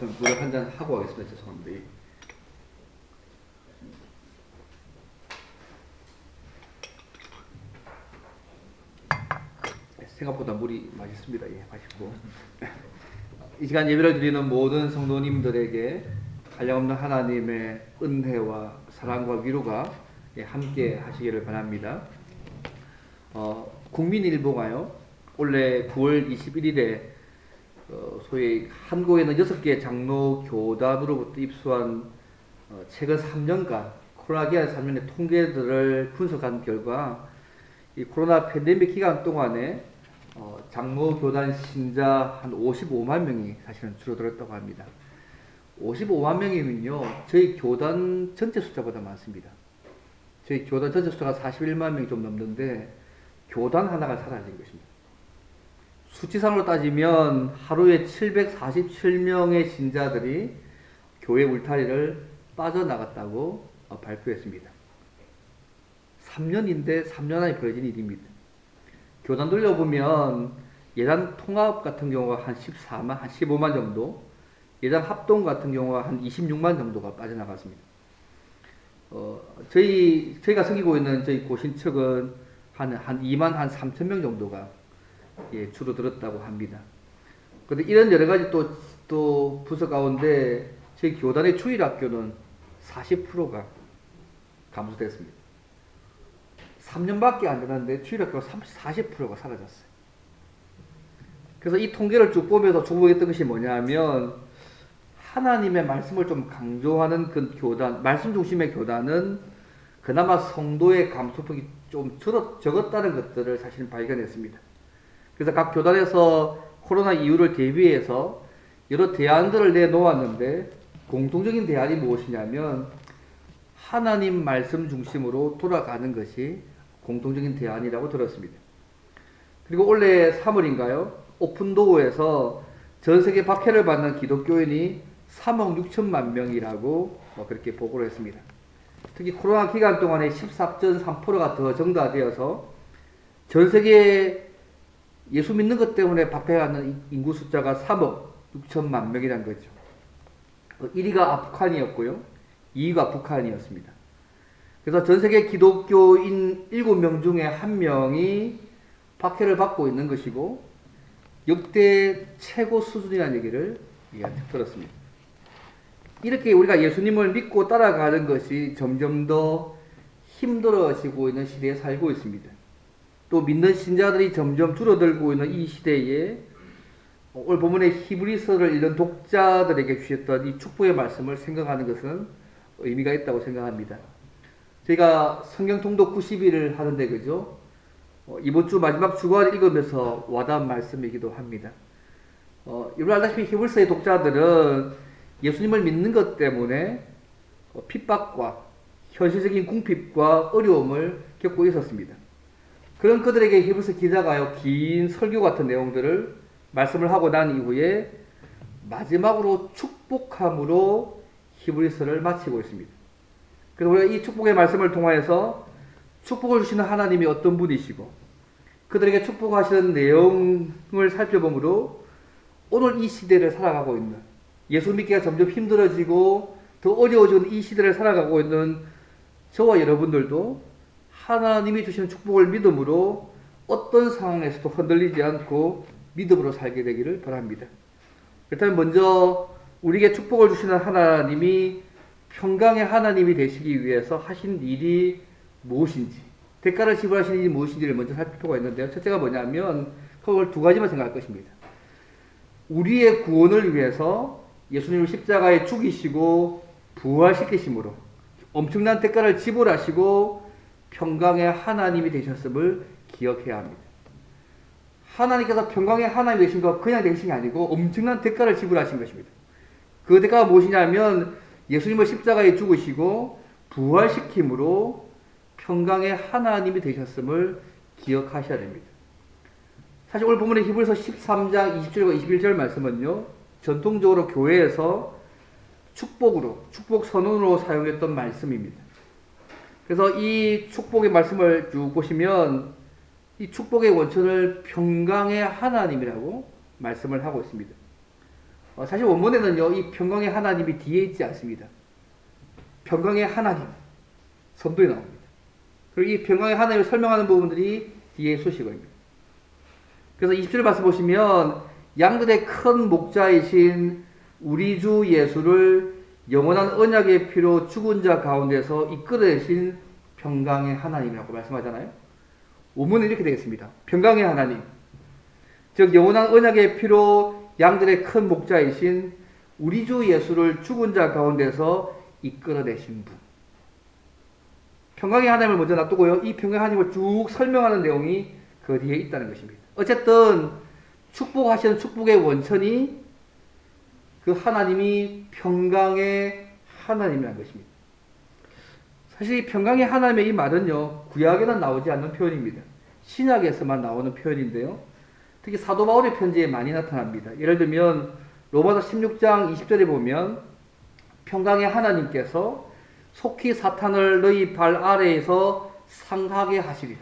우선 물을 한 잔 하고 하겠습니다. 죄송합니다. 예. 생각보다 물이 맛있습니다. 예, 맛있고. 이 시간 예배를 드리는 모든 성도님들에게 한량없는 하나님의 은혜와 사랑과 위로가 함께 하시기를 바랍니다. 국민일보가요, 올해 9월 21일에 소위 한국에는 6개 장로 교단으로부터 입수한 최근 3년간 코로나 기간 3년의 통계들을 분석한 결과 이 코로나 팬데믹 기간 동안에 장로 교단 신자 한 55만 명이 사실은 줄어들었다고 합니다. 55만 명이면요, 저희 교단 전체 숫자보다 많습니다. 저희 교단 전체 숫자가 41만 명이 좀 넘는데 교단 하나가 사라진 것입니다. 수치상으로 따지면 하루에 747명의 신자들이 교회 울타리를 빠져나갔다고 발표했습니다. 3년인데 3년 안에 벌어진 일입니다. 교단 돌려보면 예단 통합 같은 경우가 한 14만, 한 15만 정도, 예단 합동 같은 경우가 한 26만 정도가 빠져나갔습니다. 저희가 섬기고 있는 저희 고신측은 한 2만 한 3천 명 정도가 줄어들었다고 합니다. 그런데 이런 여러 가지 또 부서 가운데 저희 교단의 주일학교는 40%가 감소됐습니다. 3년밖에 안 되는데 주일학교가 40%가 사라졌어요. 그래서 이 통계를 쭉 보면서 주목했던 것이 뭐냐면, 하나님의 말씀을 좀 강조하는 그 교단, 말씀 중심의 교단은 그나마 성도의 감소폭이 좀 적었다는 것들을 사실 발견했습니다. 그래서 각 교단에서 코로나 이후를 대비해서 여러 대안들을 내놓았는데, 공통적인 대안이 무엇이냐면 하나님 말씀 중심으로 돌아가는 것이 공통적인 대안이라고 들었습니다. 그리고 올해 3월인가요? 오픈도어에서 전 세계 박해를 받는 기독교인이 3억 6천만 명이라고 그렇게 보고를 했습니다. 특히 코로나 기간 동안에 14.3%가 더 증가되어서 전 세계 예수 믿는 것 때문에 박해받는 인구 숫자가 3억 6천만 명이라는 거죠. 1위가 아프간이었고요. 2위가 북한이었습니다. 그래서 전 세계 기독교인 7명 중에 1명이 박해를 받고 있는 것이고, 역대 최고 수준이라는 얘기를 들었습니다. 이렇게 우리가 예수님을 믿고 따라가는 것이 점점 더 힘들어지고 있는 시대에 살고 있습니다. 또 믿는 신자들이 점점 줄어들고 있는 이 시대에 오늘 본문의 히브리서를 읽는 독자들에게 주셨던 이 축복의 말씀을 생각하는 것은 의미가 있다고 생각합니다. 제가 성경 통독 90일을 하는데, 그죠? 이번 주 마지막 주간을 읽으면서 와닿은 말씀이기도 합니다. 여러분 알다시피 히브리서의 독자들은 예수님을 믿는 것 때문에 핍박과 현실적인 궁핍과 어려움을 겪고 있었습니다. 그런 그들에게 히브리서 기자가요, 긴 설교 같은 내용들을 말씀을 하고 난 이후에 마지막으로 축복함으로 히브리서를 마치고 있습니다. 그래서 우리가 이 축복의 말씀을 통하여서 축복을 주시는 하나님이 어떤 분이시고 그들에게 축복하시는 내용을 살펴보므로 오늘 이 시대를 살아가고 있는, 예수 믿기가 점점 힘들어지고 더 어려워지는 이 시대를 살아가고 있는 저와 여러분들도 하나님이 주시는 축복을 믿음으로 어떤 상황에서도 흔들리지 않고 믿음으로 살게 되기를 바랍니다. 일단 먼저 우리에게 축복을 주시는 하나님이 평강의 하나님이 되시기 위해서 하신 일이 무엇인지, 대가를 지불하신 일이 무엇인지를 먼저 살펴보고 있는데요. 첫째가 뭐냐면 그걸 두 가지만 생각할 것입니다. 우리의 구원을 위해서 예수님을 십자가에 죽이시고 부활시키심으로 엄청난 대가를 지불하시고 평강의 하나님이 되셨음을 기억해야 합니다. 하나님께서 평강의 하나님이 되신 거 그냥 되신 게 아니고 엄청난 대가를 지불하신 것입니다. 그 대가가 무엇이냐면 예수님을 십자가에 죽으시고 부활시킴으로 평강의 하나님이 되셨음을 기억하셔야 됩니다. 사실 오늘 본문의 히브리서 13장 20절과 21절 말씀은요, 전통적으로 교회에서 축복 선언으로 사용했던 말씀입니다. 그래서 이 축복의 말씀을 쭉 보시면 이 축복의 원천을 평강의 하나님이라고 말씀을 하고 있습니다. 사실 원문에는요, 이 평강의 하나님이 뒤에 있지 않습니다. 평강의 하나님, 선두에 나옵니다. 그리고 이 평강의 하나님을 설명하는 부분들이 뒤에 수식어입니다. 그래서 20절 말씀 보시면 양들의 큰 목자이신 우리 주 예수를 영원한 언약의 피로 죽은 자 가운데서 이끌어내신 평강의 하나님이라고 말씀하잖아요. 원문은 이렇게 되겠습니다. 평강의 하나님, 즉 영원한 언약의 피로 양들의 큰 목자이신 우리 주 예수를 죽은 자 가운데서 이끌어내신 분. 평강의 하나님을 먼저 놔두고요. 이 평강의 하나님을 쭉 설명하는 내용이 그 뒤에 있다는 것입니다. 어쨌든 축복하시는 축복의 원천이 그 하나님이 평강의 하나님이라는 것입니다. 사실 이 평강의 하나님의 이 말은요, 구약에는 나오지 않는 표현입니다. 신약에서만 나오는 표현인데요. 특히 사도 바울의 편지에 많이 나타납니다. 예를 들면 로마서 16장 20절에 보면 평강의 하나님께서 속히 사탄을 너희 발 아래에서 상하게 하시리라.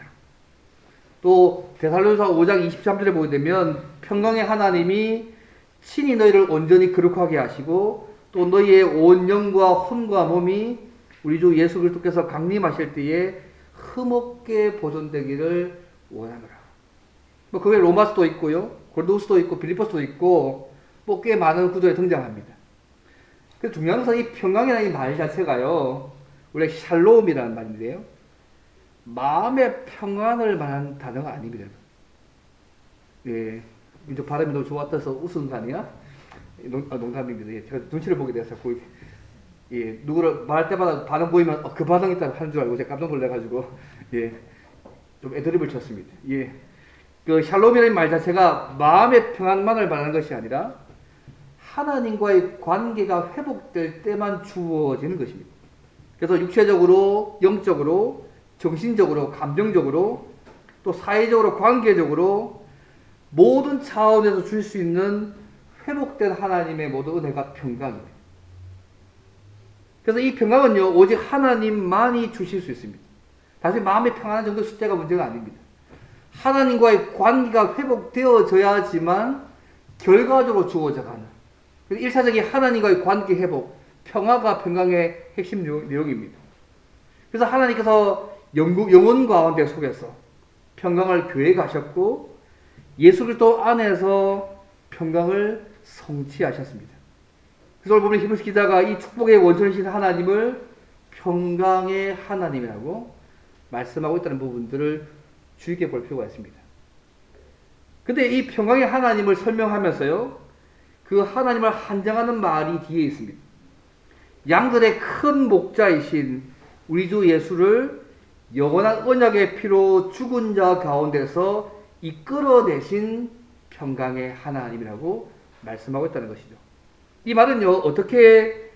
또 데살로니가서 5장 23절에 보게 되면 평강의 하나님이 친히 너희를 온전히 거룩하게 하시고 또 너희의 온 영과 혼과 몸이 우리 주 예수 그리스도께서 강림하실 때에 흠없게 보존되기를 원하노라. 뭐 그게 로마서도 있고요, 골로새도 있고 빌립보서도 있고 뭐 꽤 많은 구절에 등장합니다. 그 중요한 것은 이 평강이라는 이 말 자체가요, 원래 샬롬이라는 말인데요, 마음의 평안을 말하는 단어가 아닙니다. 예, 민족 발음이 너무 좋았다서 웃은 거 아니야? 농담입니다. 예, 제가 눈치를 보게 돼서 자꾸 예, 누구를 말할 때마다 반응 보이면 그 반응 있다 하는 줄 알고 제가 깜짝 놀래가지고 예, 좀 애드립을 쳤습니다. 예, 그 샬롬이라는 말 자체가 마음의 평안만을 말하는 것이 아니라 하나님과의 관계가 회복될 때만 주어지는 것입니다. 그래서 육체적으로, 영적으로, 정신적으로, 감정적으로, 또 사회적으로, 관계적으로 모든 차원에서 줄 수 있는 회복된 하나님의 모든 은혜가 평강입니다. 그래서 이 평강은요, 오직 하나님만이 주실 수 있습니다. 단순히 마음의 평안한 정도 숫자가 문제가 아닙니다. 하나님과의 관계가 회복되어져야지만 결과적으로 주어져가는, 1차적인 하나님과의 관계 회복, 평화가 평강의 핵심 내용입니다. 그래서 하나님께서 영혼 가운데 속에서 평강을 계획하셨고 예수 그리스도 안에서 평강을 성취하셨습니다. 그래서 오늘 보면 히브리서 기자가 이 축복의 원천이신 하나님을 평강의 하나님이라고 말씀하고 있다는 부분들을 주의 깊게 볼 필요가 있습니다. 근데 이 평강의 하나님을 설명하면서요, 그 하나님을 한정하는 말이 뒤에 있습니다. 양들의 큰 목자이신 우리 주 예수를 영원한 언약의 피로 죽은 자 가운데서 이끌어내신 평강의 하나님이라고 말씀하고 있다는 것이죠. 이 말은요, 어떻게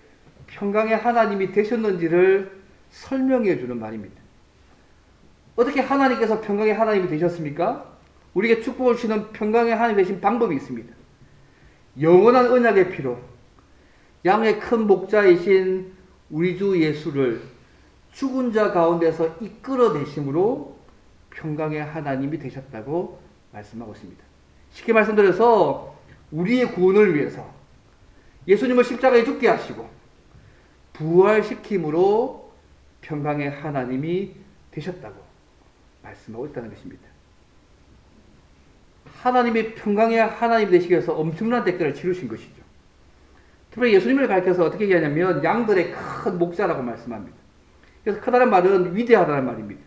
평강의 하나님이 되셨는지를 설명해 주는 말입니다. 어떻게 하나님께서 평강의 하나님이 되셨습니까? 우리에게 축복을 주시는 평강의 하나님이 되신 방법이 있습니다. 영원한 언약의 피로 양의 큰 목자이신 우리 주 예수를 죽은 자 가운데서 이끌어내심으로 평강의 하나님이 되셨다고 말씀하고 있습니다. 쉽게 말씀드려서 우리의 구원을 위해서 예수님을 십자가에 죽게 하시고 부활시킴으로 평강의 하나님이 되셨다고 말씀하고 있다는 것입니다. 하나님이 평강의 하나님이 되시기 위해서 엄청난 대가를 치르신 것이죠. 특별히 예수님을 가르쳐서 어떻게 얘기하냐면 양들의 큰 목자라고 말씀합니다. 그래서 크다는 말은 위대하다는 말입니다.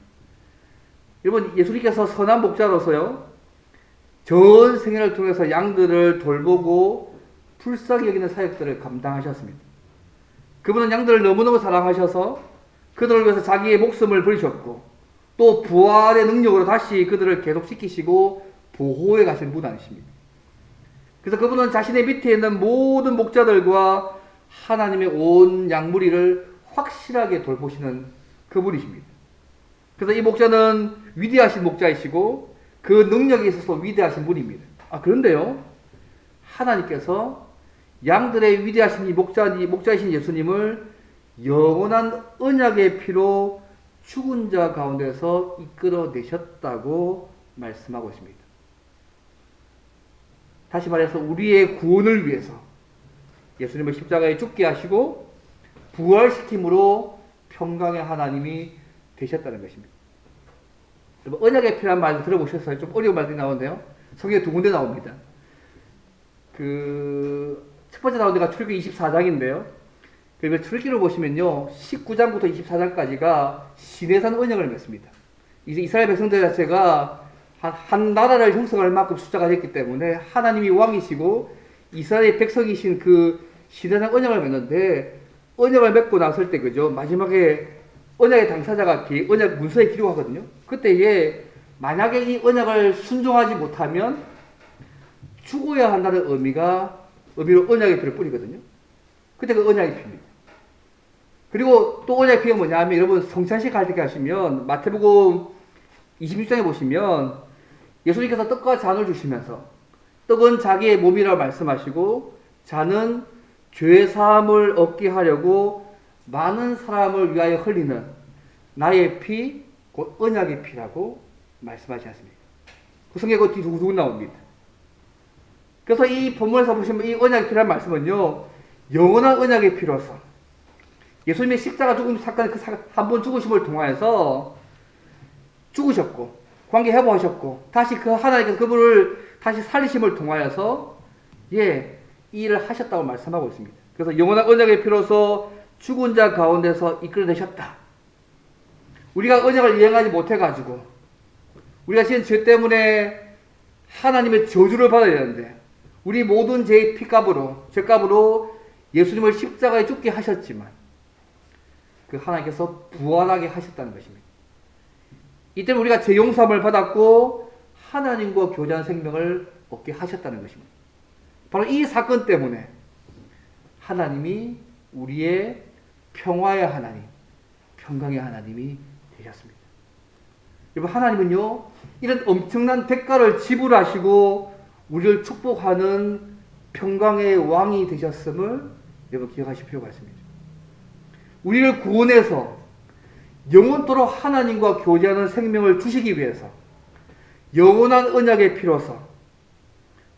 여러분, 예수님께서 선한 목자로서요, 전 생애를 통해서 양들을 돌보고 불쌍히 여기는 사역들을 감당하셨습니다. 그분은 양들을 너무너무 사랑하셔서 그들을 위해서 자기의 목숨을 버리셨고 또 부활의 능력으로 다시 그들을 계속시키시고 보호해 가신 분 아니십니까? 그래서 그분은 자신의 밑에 있는 모든 목자들과 하나님의 온 양무리를 확실하게 돌보시는 그분이십니다. 그래서 이 목자는 위대하신 목자이시고 그 능력에 있어서 위대하신 분입니다. 그런데요, 하나님께서 양들의 위대하신 이 목자이신 예수님을 영원한 언약의 피로 죽은 자 가운데서 이끌어내셨다고 말씀하고 있습니다. 다시 말해서 우리의 구원을 위해서 예수님을 십자가에 죽게 하시고 부활시킴으로 평강의 하나님이 되셨다는 것입니다. 여러분, 언약의 피라는 말 들어보셨어요? 좀 어려운 말들이 나오는데요. 성경에 두 군데 나옵니다. 첫 번째 나온 데가 출애굽기 24장인데요. 그리고 출애굽기를 보시면요, 19장부터 24장까지가 시내산 언약을 맺습니다. 이제 이스라엘 백성들 자체가 한 나라를 형성할 만큼 숫자가 됐기 때문에 하나님이 왕이시고 이스라엘 백성이신 그 시내산 언약을 맺는데, 언약을 맺고 났을 때, 그죠? 마지막에 언약의 당사자가 언약 문서에 기록하거든요. 그때에 만약에 이 언약을 순종하지 못하면 죽어야 한다는 의미로 언약의 피를 뿌리거든요. 그때 그 언약의 피입니다. 그리고 또 언약의 피가 뭐냐 하면, 여러분 성찬식 할 때 가시면 마태복음 26장에 보시면 예수님께서 떡과 잔을 주시면서 떡은 자기의 몸이라고 말씀하시고 잔은 죄 사함을 얻게 하려고 많은 사람을 위하여 흘리는 나의 피, 곧 언약의 피라고 말씀하지 않습니까? 그 성경에 그 뒤 두고 나옵니다. 그래서 이 본문에서 보시면 이 언약의 피라는 말씀은요, 영원한 언약의 피로서 예수님의 십자가 죽음 사건, 한 번 죽으심을 통하여서 죽으셨고 관계 회복하셨고 다시 그 하나님께서 그분을 다시 살리심을 통하여서 이 일을 하셨다고 말씀하고 있습니다. 그래서 영원한 언약의 피로서 죽은 자 가운데서 이끌어내셨다. 우리가 언약을 이행하지 못해가지고 우리가 지은 죄 때문에 하나님의 저주를 받아야 되는데, 우리 모든 죄의 죄값으로 예수님을 십자가에 죽게 하셨지만 그 하나님께서 부활하게 하셨다는 것입니다. 이때는 우리가 죄 용서함을 받았고 하나님과 교제한 생명을 얻게 하셨다는 것입니다. 바로 이 사건 때문에 하나님이 우리의 평화의 하나님, 평강의 하나님이 되셨습니다. 여러분, 하나님은요, 이런 엄청난 대가를 지불하시고 우리를 축복하는 평강의 왕이 되셨음을 여러분 기억하실 필요가 있습니다. 우리를 구원해서 영원토록 하나님과 교제하는 생명을 주시기 위해서 영원한 언약의 피로서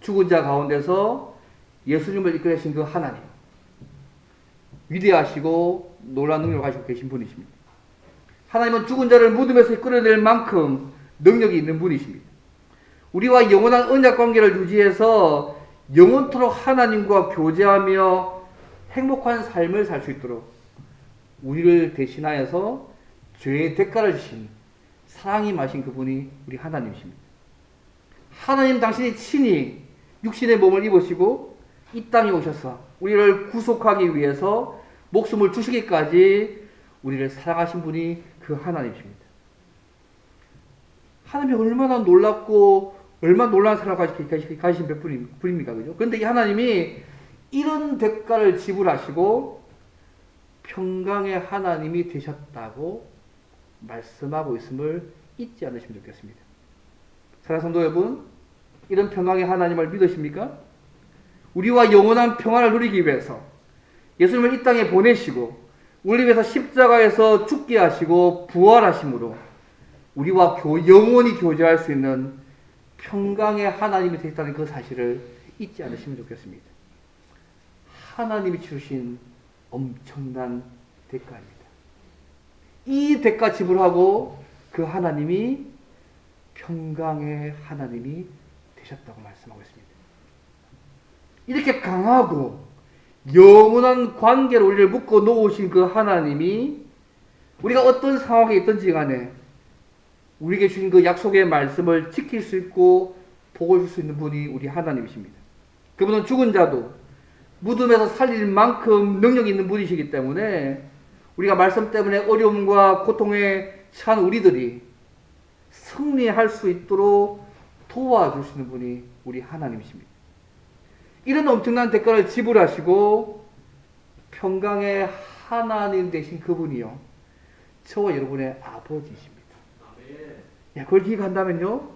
죽은 자 가운데서 예수님을 이끌으신 그 하나님, 위대하시고 놀라운 능력을 가지고 계신 분이십니다. 하나님은 죽은 자를 무덤에서 끌어낼 만큼 능력이 있는 분이십니다. 우리와 영원한 언약 관계를 유지해서 영원토록 하나님과 교제하며 행복한 삶을 살 수 있도록 우리를 대신하여서 죄의 대가를 지신 사랑이 마신 그분이 우리 하나님이십니다. 하나님 당신이 친히 육신의 몸을 입으시고 이 땅에 오셔서 우리를 구속하기 위해서 목숨을 주시기까지 우리를 사랑하신 분이 그 하나님이십니다. 하나님이 얼마나 놀랍고 얼마나 놀라운 사랑을 가지신 몇 분입니까? 그죠? 그런데 이 하나님이 이런 대가를 지불하시고 평강의 하나님이 되셨다고 말씀하고 있음을 잊지 않으시면 좋겠습니다. 사랑하는 성도 여러분, 이런 평강의 하나님을 믿으십니까? 우리와 영원한 평안을 누리기 위해서 예수님을 이 땅에 보내시고 우리 위해서 십자가에서 죽게 하시고 부활하심으로 우리와 영원히 교제할 수 있는 평강의 하나님이 되셨다는 그 사실을 잊지 않으시면 좋겠습니다. 하나님이 치르신 엄청난 대가입니다. 이 대가 지불하고 그 하나님이 평강의 하나님이 되셨다고 말씀하고 있습니다. 이렇게 강하고 영원한 관계로 우리를 묶어 놓으신 그 하나님이 우리가 어떤 상황에 있든지 간에 우리에게 주신 그 약속의 말씀을 지킬 수 있고 복을 줄 수 있는 분이 우리 하나님이십니다. 그분은 죽은 자도 무덤에서 살릴 만큼 능력이 있는 분이시기 때문에 우리가 말씀 때문에 어려움과 고통에 처한 우리들이 승리할 수 있도록 도와주시는 분이 우리 하나님이십니다. 이런 엄청난 대가를 지불하시고 평강의 하나님 되신 그분이요, 저와 여러분의 아버지십니다. 그걸 기억한다면요,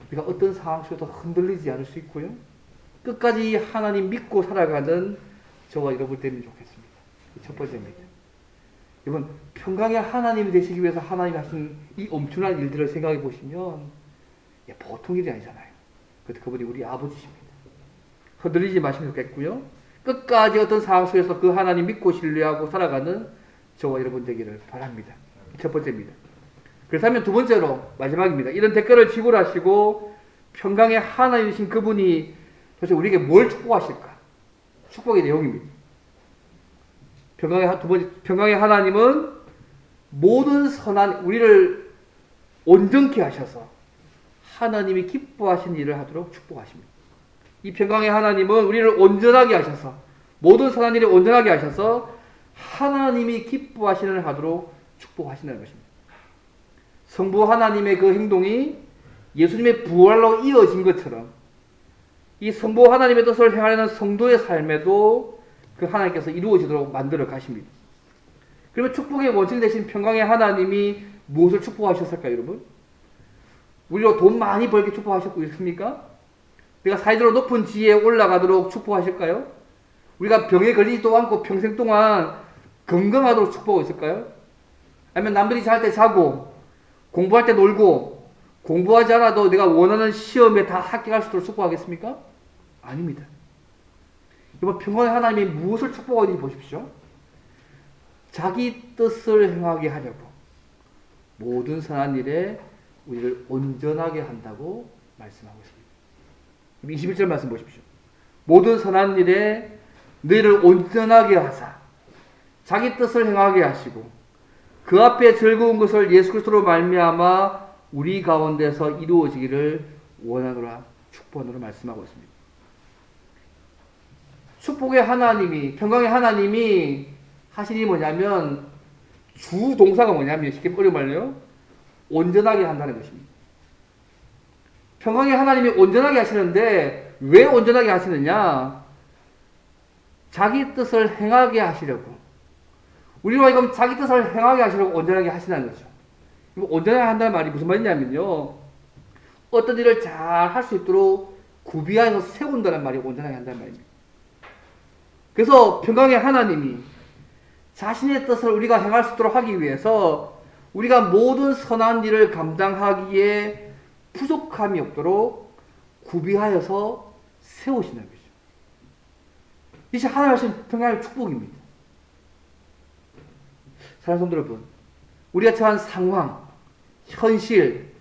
우리가 어떤 상황 속에서 흔들리지 않을 수 있고요, 끝까지 하나님 믿고 살아가는 저와 여러분 되면 좋겠습니다. 첫 번째입니다. 여러분, 평강의 하나님이 되시기 위해서 하나님이 하신 이 엄청난 일들을 생각해 보시면 보통 일이 아니잖아요. 그런데 그분이 우리 아버지십니다. 흔들리지 마시면 좋겠고요, 끝까지 어떤 상황 속에서 그 하나님 믿고 신뢰하고 살아가는 저와 여러분 되기를 바랍니다. 첫 번째입니다. 그렇다면 두 번째로 마지막입니다. 이런 댓글을 지불하시고 평강의 하나님이신 그분이 도대체 우리에게 뭘 축복하실까? 축복의 내용입니다. 평강의 하나님은 모든 선한 우리를 온전케 하셔서 하나님이 기뻐하신 일을 하도록 축복하십니다. 이 평강의 하나님은 우리를 온전하게 하셔서 모든 선한 일을 온전하게 하셔서 하나님이 기뻐하시는 일을 하도록 축복하신다는 것입니다. 성부 하나님의 그 행동이 예수님의 부활로 이어진 것처럼 이 성부 하나님의 뜻을 행하려는 성도의 삶에도 그 하나님께서 이루어지도록 만들어 가십니다. 그러면 축복의 원천 되신 평강의 하나님이 무엇을 축복하셨을까요, 여러분? 우리로 돈 많이 벌게 축복하셨고 있습니까? 내가 사회적으로 높은 지위에 올라가도록 축복하실까요? 우리가 병에 걸리지도 않고 평생 동안 건강하도록 축복하고 있을까요? 아니면 남들이 잘 때 자고 공부할 때 놀고 공부하지 않아도 내가 원하는 시험에 다 합격할 수 있도록 축복하겠습니까? 아닙니다. 이번 평강의 하나님이 무엇을 축복하는지 보십시오. 자기 뜻을 행하게 하려고 모든 선한 일에 우리를 온전하게 한다고 말씀하고 있습니다. 21절 말씀 보십시오. 모든 선한 일에 너희를 온전하게 하사 자기 뜻을 행하게 하시고 그 앞에 즐거운 것을 예수 그리스도로 말미암아 우리 가운데서 이루어지기를 원하노라 축복하노라 말씀하고 있습니다. 축복의 하나님이 평강의 하나님이 하신 일이 뭐냐면 주 동사가 뭐냐면 쉽게 어려운 말로요 온전하게 한다는 것입니다. 평강의 하나님이 온전하게 하시는데 왜 온전하게 하시느냐? 자기 뜻을 행하게 하시려고 우리로 하여금 자기 뜻을 행하게 하시려고 온전하게 하시는 거죠. 온전하게 한다는 말이 무슨 말이냐면요 어떤 일을 잘 할 수 있도록 구비하여서 세운다는 말이 온전하게 한다는 말입니다. 그래서 평강의 하나님이 자신의 뜻을 우리가 행할 수 있도록 하기 위해서 우리가 모든 선한 일을 감당하기에 부족함이 없도록 구비하여서 세우시는 거죠. 이것이 하나님 하신 평강의 축복입니다. 사랑하는 성도 여러분, 우리가 처한 상황, 현실,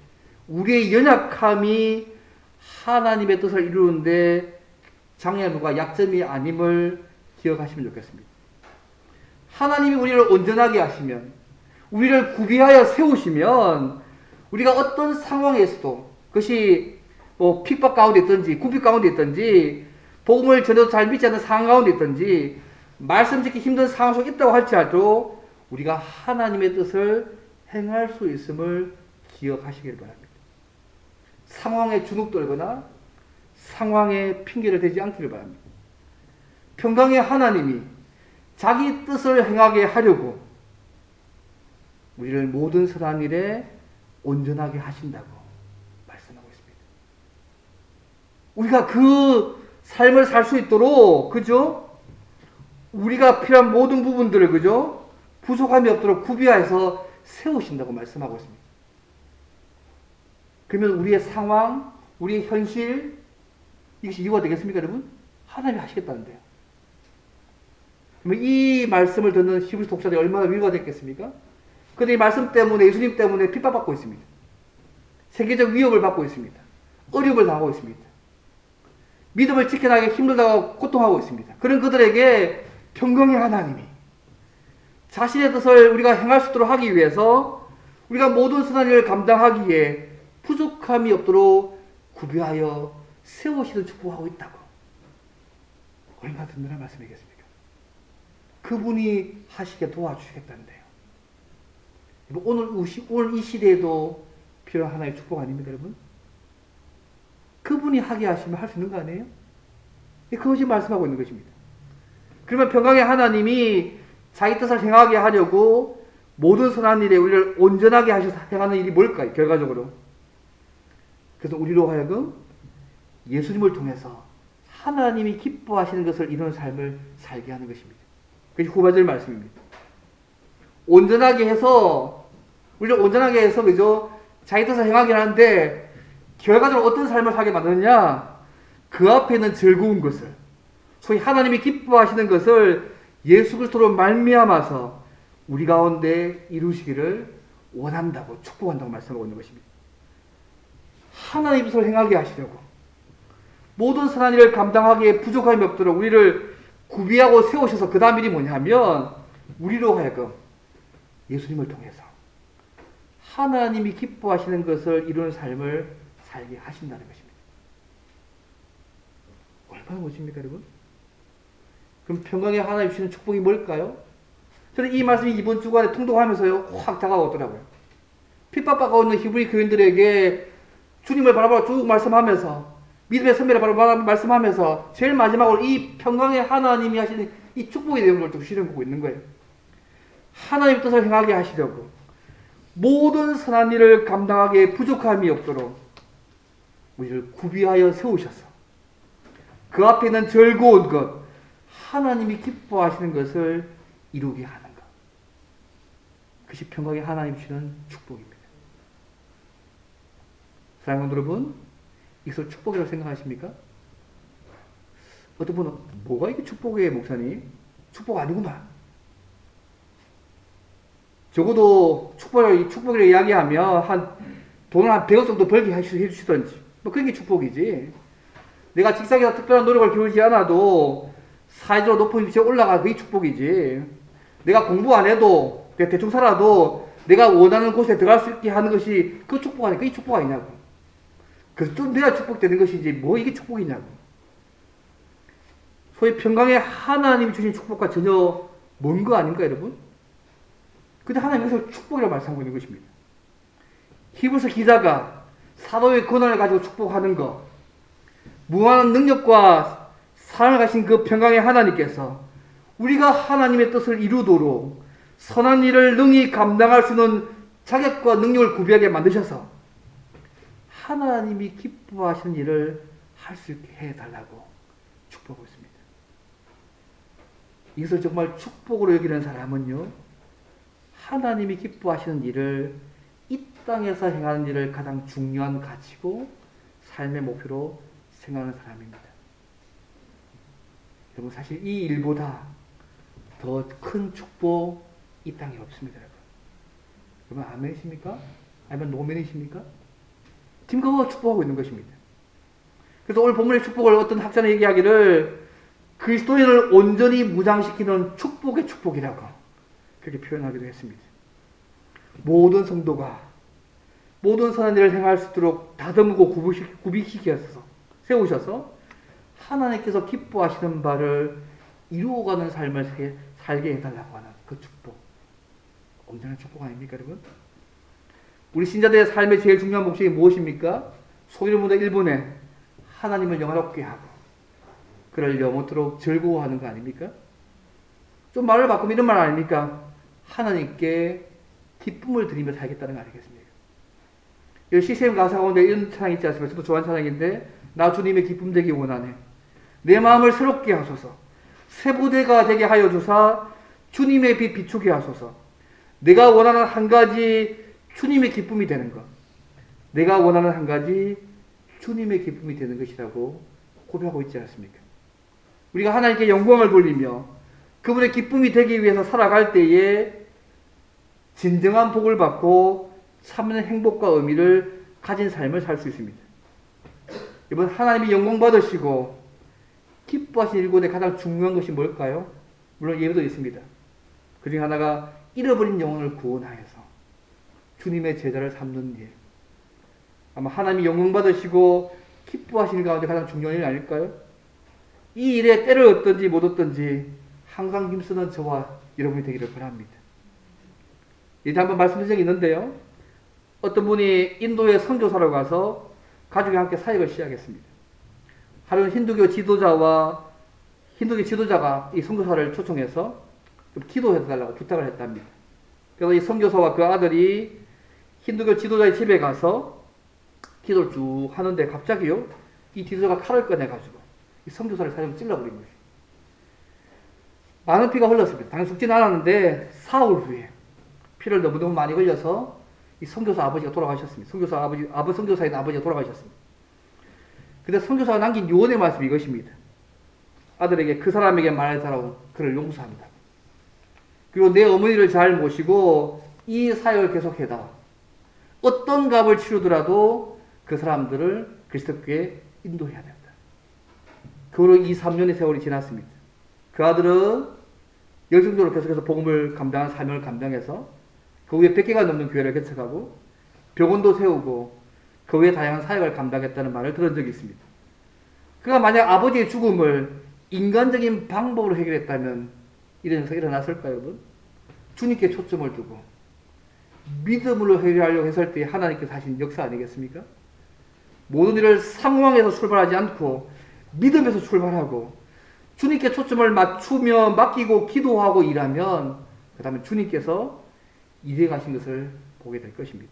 우리의 연약함이 하나님의 뜻을 이루는데 장애물과 약점이 아님을 기억하시면 좋겠습니다. 하나님이 우리를 온전하게 하시면 우리를 구비하여 세우시면 우리가 어떤 상황에서도 그것이 뭐 핍박 가운데 있든지 궁핍 가운데 있든지 복음을 전해도 잘 믿지 않는 상황 가운데 있든지 말씀 짓기 힘든 상황 속에 있다고 할지라도 우리가 하나님의 뜻을 행할 수 있음을 기억하시길 바랍니다. 상황에 주눅들거나 상황에 핑계를 대지 않기를 바랍니다. 평강의 하나님이 자기 뜻을 행하게 하려고 우리를 모든 선한 일에 온전하게 하신다고 말씀하고 있습니다. 우리가 그 삶을 살 수 있도록 그죠? 우리가 필요한 모든 부분들을 그죠? 부족함이 없도록 구비하여서 세우신다고 말씀하고 있습니다. 그러면 우리의 상황, 우리의 현실 이것이 이유가 되겠습니까, 여러분? 하나님이 하시겠다는데요. 그러면 이 말씀을 듣는 히브리 독자들이 얼마나 위로가 됐겠습니까? 그런데 이 말씀 때문에 예수님 때문에 핍박받고 있습니다. 세계적 위협을 받고 있습니다. 어려움을 당하고 있습니다. 믿음을 지켜나가기 힘들다고 고통하고 있습니다. 그런 그들에게 평강의 하나님이 자신의 뜻을 우리가 행할 수 있도록 하기 위해서 우리가 모든 선한 일을 감당하기에 부족함이 없도록 구비하여 세우시는 축복하고 있다고. 얼마나 든든한 말씀이겠습니까? 그분이 하시게 도와주시겠다는데요. 오늘 이 시대에도 필요한 하나의 축복 아닙니까, 여러분? 그분이 하게 하시면 할 수 있는 거 아니에요? 그것이 말씀하고 있는 것입니다. 그러면 평강의 하나님이 자기 뜻을 행하게 하려고 모든 선한 일에 우리를 온전하게 하셔서 행하는 일이 뭘까요? 결과적으로. 그래서 우리로 하여금 예수님을 통해서 하나님이 기뻐하시는 것을 이루는 삶을 살게 하는 것입니다. 그것이 후반절 말씀입니다. 온전하게 해서 우리를 온전하게 해서 그죠? 자기 뜻을 행하게 하는데 결과적으로 어떤 삶을 살게 만드느냐? 그 앞에 있는 즐거운 것을 소위 하나님이 기뻐하시는 것을 예수 그리스도로 말미암아서 우리 가운데 이루시기를 원한다고 축복한다고 말씀하고 있는 것입니다. 하나님 뜻을 행하게 하시려고 모든 선한 일을 감당하기에 부족함이 없도록 우리를 구비하고 세우셔서 그 다음 일이 뭐냐면 우리로 하여금 예수님을 통해서 하나님이 기뻐하시는 것을 이루는 삶을 살게 하신다는 것입니다. 얼마나 멋집니까 여러분? 그럼 평강의 하나님 주시는 축복이 뭘까요? 저는 이 말씀이 이번 주간에 통독하면서요 확 다가오더라고요. 핍박받고 있는 히브리 교인들에게 주님을 바라보라 쭉 말씀하면서 믿음의 선배를 바라보라 말씀하면서 제일 마지막으로 이 평강의 하나님이 하시는 이 축복의 내용을 좀 실현하고 있는 거예요. 하나님의 뜻을 행하게 하시려고 모든 선한 일을 감당하기에 부족함이 없도록 우리를 구비하여 세우셔서 그 앞에 있는 즐거운 것 하나님이 기뻐하시는 것을 이루게 하는 것. 그것이 평강의 하나님 주시는 축복입니다. 사랑하는 여러분, 이것을 축복이라고 생각하십니까? 어떤 분은 뭐가 이게 축복이에요 목사님? 축복 아니구만. 적어도 축복이라고 이야기하면 돈을 한 100억 정도 벌게 해주시던지 뭐 그게 축복이지. 내가 직장에서 특별한 노력을 기울이지 않아도 사회적으로 높은 위치에 올라가 그게 축복이지. 내가 공부 안 해도 대충 살아도 내가 원하는 곳에 들어갈 수 있게 하는 것이 그 축복 아니야. 그게 축복 아니냐고. 그래서 좀 돼야 축복되는 것이지 뭐 이게 축복이냐고. 소위 평강의 하나님이 주신 축복과 전혀 먼 거 아닌가 여러분? 근데 하나님 여기서 축복이라고 말씀하고 있는 것입니다. 히브리서 기자가 사도의 권한을 가지고 축복하는 것, 무한한 능력과 사랑을 가신 그 평강의 하나님께서 우리가 하나님의 뜻을 이루도록 선한 일을 능히 감당할 수 있는 자격과 능력을 구비하게 만드셔서 하나님이 기뻐하시는 일을 할 수 있게 해달라고 축복하고 있습니다. 이것을 정말 축복으로 여기는 사람은요, 하나님이 기뻐하시는 일을 이 땅에서 행하는 일을 가장 중요한 가치고 삶의 목표로 생각하는 사람입니다. 여러분 사실 이 일보다 더 큰 축복 이 땅에 없습니다. 여러분 아멘이십니까? 아니면 노멘이십니까? 지금 그거 축복하고 있는 것입니다. 그래서 오늘 본문의 축복을 어떤 학자는 얘기하기를 그리스도인을 온전히 무장시키는 축복의 축복이라고 그렇게 표현하기도 했습니다. 모든 성도가 모든 선한 일을 행할 수 있도록 다듬고 구비시켜서 세우셔서 하나님께서 기뻐하시는 바를 이루어가는 삶을 살게 해달라고 하는 그 축복. 엄청난 축복 아닙니까 여러분? 우리 신자들의 삶의 제일 중요한 목적이 무엇입니까? 소기름보다 1분에 하나님을 영화롭게 하고 그를 영원토록 즐거워하는 거 아닙니까? 좀 말을 바꾸면 이런 말 아닙니까? 하나님께 기쁨을 드리며 살겠다는 거 아니겠습니까? 이 CCM 가사 가운데 이런 찬양 있지 않습니까? 저도 좋아하는 찬양인데 나 주님의 기쁨 되기 원하네. 내 마음을 새롭게 하소서. 새 부대가 되게 하여 주사 주님의 빛 비추게 하소서. 내가 원하는 한 가지 주님의 기쁨이 되는 것. 내가 원하는 한 가지 주님의 기쁨이 되는 것이라고 고백하고 있지 않습니까? 우리가 하나님께 영광을 돌리며 그분의 기쁨이 되기 위해서 살아갈 때에 진정한 복을 받고 참는 행복과 의미를 가진 삶을 살 수 있습니다. 이번 하나님이 영광 받으시고 기뻐하신 일꾼의 가장 중요한 것이 뭘까요? 물론 예배도 있습니다. 그 중에 하나가 잃어버린 영혼을 구원하여서 주님의 제자를 삼는 일. 아마 하나님이 영광 받으시고 기뻐하시는 가운데 가장 중요한 일 아닐까요? 이 일에 때를 얻든지 못 얻든지 항상 힘쓰는 저와 여러분이 되기를 바랍니다. 이제 한번 말씀드린 적이 있는데요. 어떤 분이 인도에 선교사로 가서 가족이 함께 사역을 시작했습니다. 하루는 힌두교 지도자가 이 선교사를 초청해서 좀 기도해달라고 부탁을 했답니다. 그래서 이 선교사와 그 아들이 힌두교 지도자의 집에 가서 기도를 쭉 하는데 갑자기요, 이 지도자가 칼을 꺼내가지고 이 선교사를 사형 찔러버린 거예요. 많은 피가 흘렀습니다. 당연히 죽지는 않았는데 사흘 후에 피를 너무너무 많이 흘려서 이 선교사 아버지가 돌아가셨습니다. 선교사의 아버지가 돌아가셨습니다. 근데 선교사가 남긴 유언의 말씀이 이것입니다. 아들에게 그 사람에게 말하라고 그를 용서합니다. 그리고 내 어머니를 잘 모시고 이 사역을 계속해다. 어떤 값을 치르더라도 그 사람들을 그리스도께 인도해야 된다. 그 후로 2, 3년의 세월이 지났습니다. 그 아들은 열정적으로 계속해서 복음을 감당한 사명을 감당해서 그 후에 100개가 넘는 교회를 개척하고 병원도 세우고 그 후에 다양한 사역을 감당했다는 말을 들은 적이 있습니다. 그가 만약 아버지의 죽음을 인간적인 방법으로 해결했다면 이런 일이 일어났을까요, 여러분? 주님께 초점을 두고 믿음으로 해결하려고 했을 때 하나님께서 하신 역사 아니겠습니까? 모든 일을 상황에서 출발하지 않고 믿음에서 출발하고 주님께 초점을 맞추며 맡기고 기도하고 일하면 그 다음에 주님께서 이루어 가신 것을 보게 될 것입니다.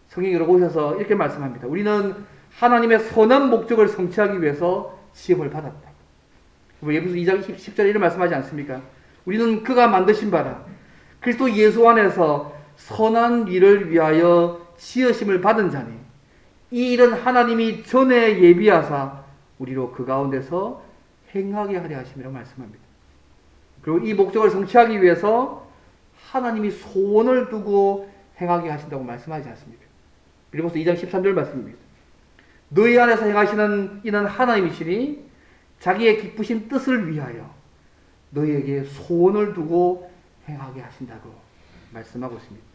성경에 여러 곳에서 이렇게 말씀합니다. 우리는 하나님의 선한 목적을 성취하기 위해서 시험을 받았다. 예배서 2장 10절에 이런 말씀하지 않습니까? 우리는 그가 만드신 바라 그리스도 예수 안에서 선한 일을 위하여 지으심을 받은 자니 이 일은 하나님이 전에 예비하사 우리로 그 가운데서 행하게 하려 하심이라고 말씀합니다. 그리고 이 목적을 성취하기 위해서 하나님이 소원을 두고 행하게 하신다고 말씀하지 않습니까? 빌립보서 2장 13절 말씀입니다. 너희 안에서 행하시는 이는 하나님이시니 자기의 기쁘신 뜻을 위하여 너희에게 소원을 두고 행하게 하신다고 말씀하고 있습니다.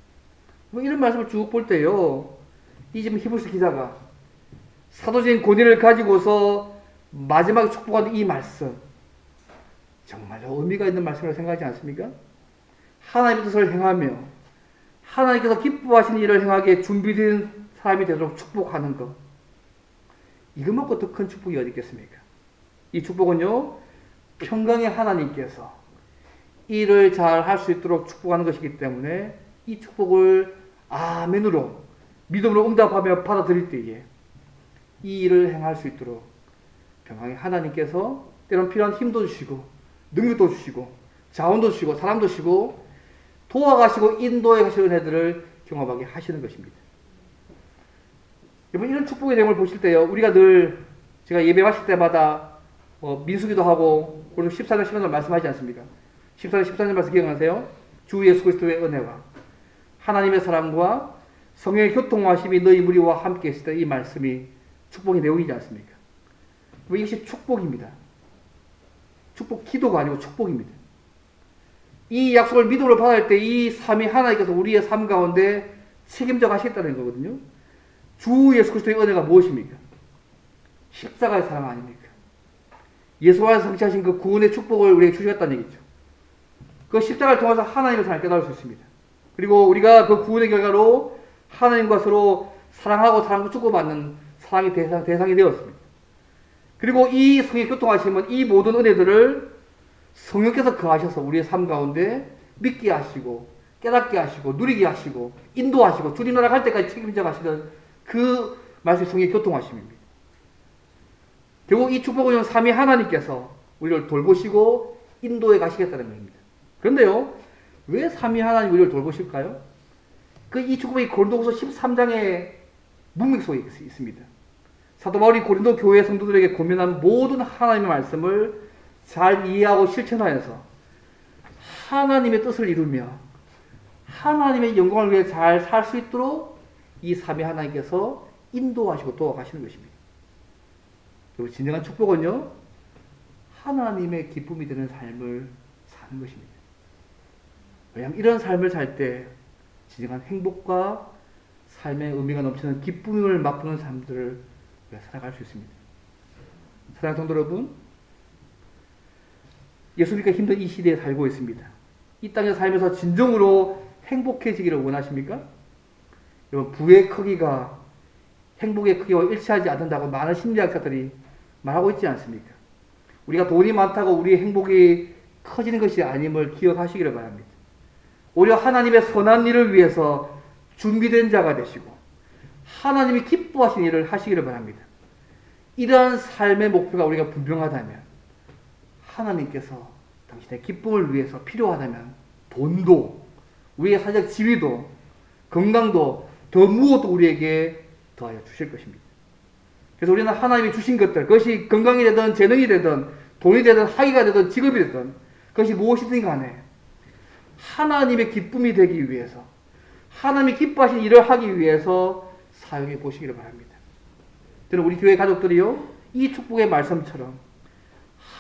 뭐 이런 말씀을 쭉 볼 때요, 이 지금 히브리서 기자가 사도적인 권위를 가지고서 마지막에 축복하는 이 말씀, 정말로 의미가 있는 말씀이라고 생각하지 않습니까? 하나님의 뜻을 행하며 하나님께서 기뻐하시는 일을 행하기에 준비된 사람이 되도록 축복하는 것, 이것 먹고 더 큰 축복이 어디 있겠습니까? 이 축복은요, 평강의 하나님께서 일을 잘 할 수 있도록 축복하는 것이기 때문에 이 축복을 아멘으로 믿음으로 응답하며 받아들일 때에 이 일을 행할 수 있도록 평강의 하나님께서 때론 필요한 힘도 주시고 능력도 주시고 자원도 주시고 사람도 주시고 도와가시고 인도해 가시는 은혜들을 경험하게 하시는 것입니다. 여러분, 이런 축복의 내용을 보실 때요, 우리가 늘 제가 예배 마실 때마다 민수기도 하고 그리고 14절 15절 말씀하지 않습니까? 14절 13절 말씀 기억하세요? 주 예수 그리스도의 은혜와 하나님의 사랑과 성령의 교통하심이 너희 무리와 함께 있을 때 이 말씀이 축복의 내용이지 않습니까? 이것이 축복입니다. 축복, 기도가 아니고 축복입니다. 이 약속을 믿음으로 받을 때 이 삼위 하나님께서 우리의 삶 가운데 책임져 가시겠다는 거거든요. 주 예수 그리스도의 은혜가 무엇입니까? 십자가의 사랑 아닙니까? 예수 안에서 성취하신 그 구원의 축복을 우리에게 주셨다는 얘기죠. 그 십자가를 통해서 하나님의 사랑을 깨달을 수 있습니다. 그리고 우리가 그 구원의 결과로 하나님과 서로 사랑하고 사랑도 주고받는 사랑의 대상이 되었습니다. 그리고 이 성의 교통하심은 이 모든 은혜들을 성령께서 거하셔서 우리의 삶 가운데 믿게 하시고 깨닫게 하시고 누리게 하시고 인도하시고 주님 나라 갈 때까지 책임져 가시는 그 말씀이 성의 교통하심입니다. 결국 이 축복은 삼위 하나님께서 우리를 돌보시고 인도해 가시겠다는 겁니다. 그런데요, 왜 삼위 하나님 우리를 돌보실까요? 이 축복이 고린도후서 13장의 문맥 속에 있습니다. 사도 바울이 고린도 교회 성도들에게 고민한 모든 하나님의 말씀을 잘 이해하고 실천하여서 하나님의 뜻을 이루며 하나님의 영광을 위해 잘 살 수 있도록 이 삼위 하나님께서 인도하시고 도와가시는 것입니다. 그리고 진정한 축복은요, 하나님의 기쁨이 되는 삶을 사는 것입니다. 왜냐하면 이런 삶을 살 때 진정한 행복과 삶의 의미가 넘치는 기쁨을 맛보는 삶들을 살아갈 수 있습니다. 사랑하는 성도 여러분, 예수 믿기가 힘든 이 시대에 살고 있습니다. 이 땅에 살면서 진정으로 행복해지기를 원하십니까? 여러분, 부의 크기가 행복의 크기와 일치하지 않는다고 많은 심리학자들이 말하고 있지 않습니까? 우리가 돈이 많다고 우리의 행복이 커지는 것이 아님을 기억하시기를 바랍니다. 오히려 하나님의 선한 일을 위해서 준비된 자가 되시고 하나님이 기뻐하시는 일을 하시기를 바랍니다. 이러한 삶의 목표가 우리가 분명하다면 하나님께서 당신의 기쁨을 위해서 필요하다면 돈도, 우리의 사회적 지위도, 건강도, 더 무엇도 우리에게 더하여 주실 것입니다. 그래서 우리는 하나님이 주신 것들, 그것이 건강이 되든 재능이 되든 돈이 되든 학위가 되든 직업이 되든 그것이 무엇이든 간에 하나님의 기쁨이 되기 위해서, 하나님이 기뻐하신 일을 하기 위해서 사용해 보시기를 바랍니다. 저는 우리 교회 가족들이요, 이 축복의 말씀처럼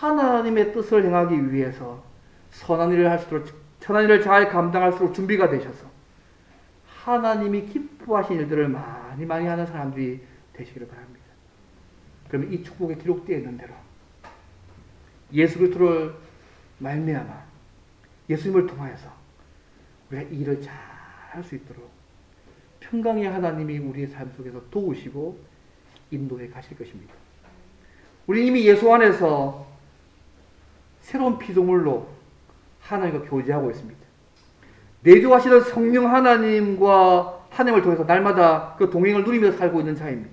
하나님의 뜻을 행하기 위해서 선한 일을 할 수 있도록, 선한 일을 잘 감당할수록 준비가 되셔서 하나님이 기뻐하신 일들을 많이 많이 하는 사람들이 되시기를 바랍니다. 그러면 이 축복에 기록되어 있는 대로 예수 그리스도를 말미암아 예수님을 통하여서 우리가 이 일을 잘 할 수 있도록 평강의 하나님이 우리의 삶 속에서 도우시고 인도해 가실 것입니다. 우리 이미 예수 안에서 새로운 피조물로 하나님과 교제하고 있습니다. 내주하시는 성령 하나님과 하나님을 통해서 날마다 그 동행을 누리며 살고 있는 자입니다.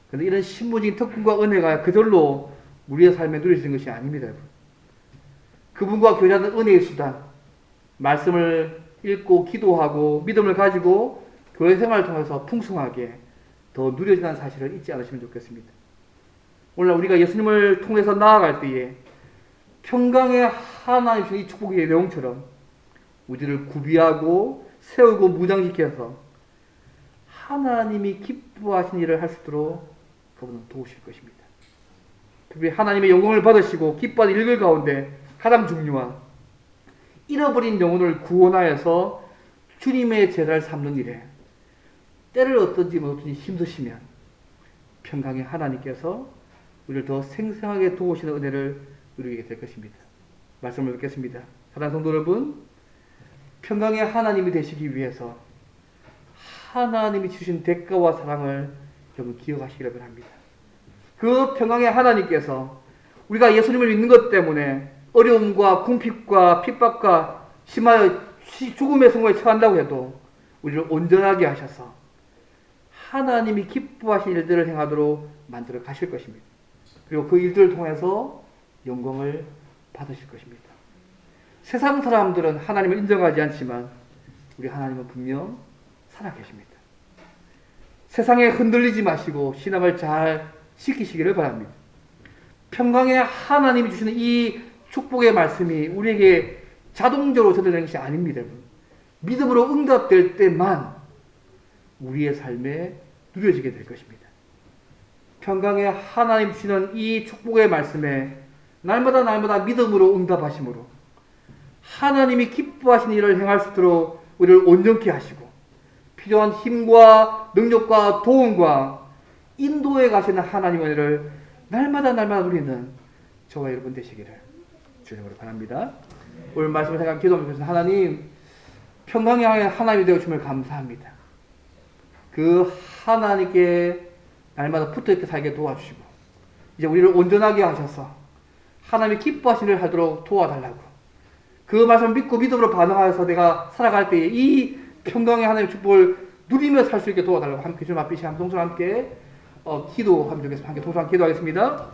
그런데 이런 신부적인 특권과 은혜가 그절로 우리의 삶에 누릴 수 있는 것이 아닙니다. 여러분. 그분과 교제하는 은혜의 수단, 말씀을 읽고 기도하고 믿음을 가지고 교회 생활을 통해서 풍성하게 더 누려지는 사실을 잊지 않으시면 좋겠습니다. 오늘 우리가 예수님을 통해서 나아갈 때에 평강의 하나님 주신 이 축복의 내용처럼 우리를 구비하고 세우고 무장시켜서 하나님이 기뻐하신 일을 할 수 있도록 그분은 도우실 것입니다. 특별히 하나님의 영광을 받으시고 기뻐하는 일들 가운데 가장 중요한 잃어버린 영혼을 구원하여서 주님의 제자를 삼는 일에 때를 어떤지 뭐든지 힘쓰시면 평강의 하나님께서 우리를 더 생생하게 도우시는 은혜를 누리게 될 것입니다. 말씀을 듣겠습니다. 사랑하는 성도 여러분, 평강의 하나님이 되시기 위해서 하나님이 주신 대가와 사랑을 여러분 기억하시기를 바랍니다. 그 평강의 하나님께서 우리가 예수님을 믿는 것 때문에 어려움과 궁핍과 핍박과 심하여 죽음의 성공에 처한다고 해도 우리를 온전하게 하셔서 하나님이 기뻐하신 일들을 행하도록 만들어 가실 것입니다. 그리고 그 일들을 통해서 영광을 받으실 것입니다. 세상 사람들은 하나님을 인정하지 않지만 우리 하나님은 분명 살아계십니다. 세상에 흔들리지 마시고 신앙을 잘 지키시기를 바랍니다. 평강의 하나님이 주시는 이 축복의 말씀이 우리에게 자동적으로 전달되는 것이 아닙니다. 믿음으로 응답될 때만 우리의 삶에 누려지게 될 것입니다. 평강의 하나님 주시는 이 축복의 말씀에 날마다 믿음으로 응답하심으로 하나님이 기뻐하시는 일을 행할 수 있도록 우리를 온전케 하시고 필요한 힘과 능력과 도움과 인도해 가시는 하나님의 은혜를 날마다 누리는 저와 여러분 되시기를 주님으로 바랍니다. 오늘 말씀을 생각 기도하면서 하나님 평강의 하나님이 되어주심을 감사합니다. 그 하나님께 날마다 붙어있게 살게 도와주시고 이제 우리를 온전하게 하셔서 하나님이 기뻐하시는 일을 하도록 도와달라고 그 말씀을 믿고 믿음으로 반응하여서 내가 살아갈 때에 이 평강의 하나님의 축복을 누리며 살 수 있게 도와달라고 함께 주님 앞에 시간 동선 함께 기도하면 되겠습니다. 함께 동선 기도하겠습니다.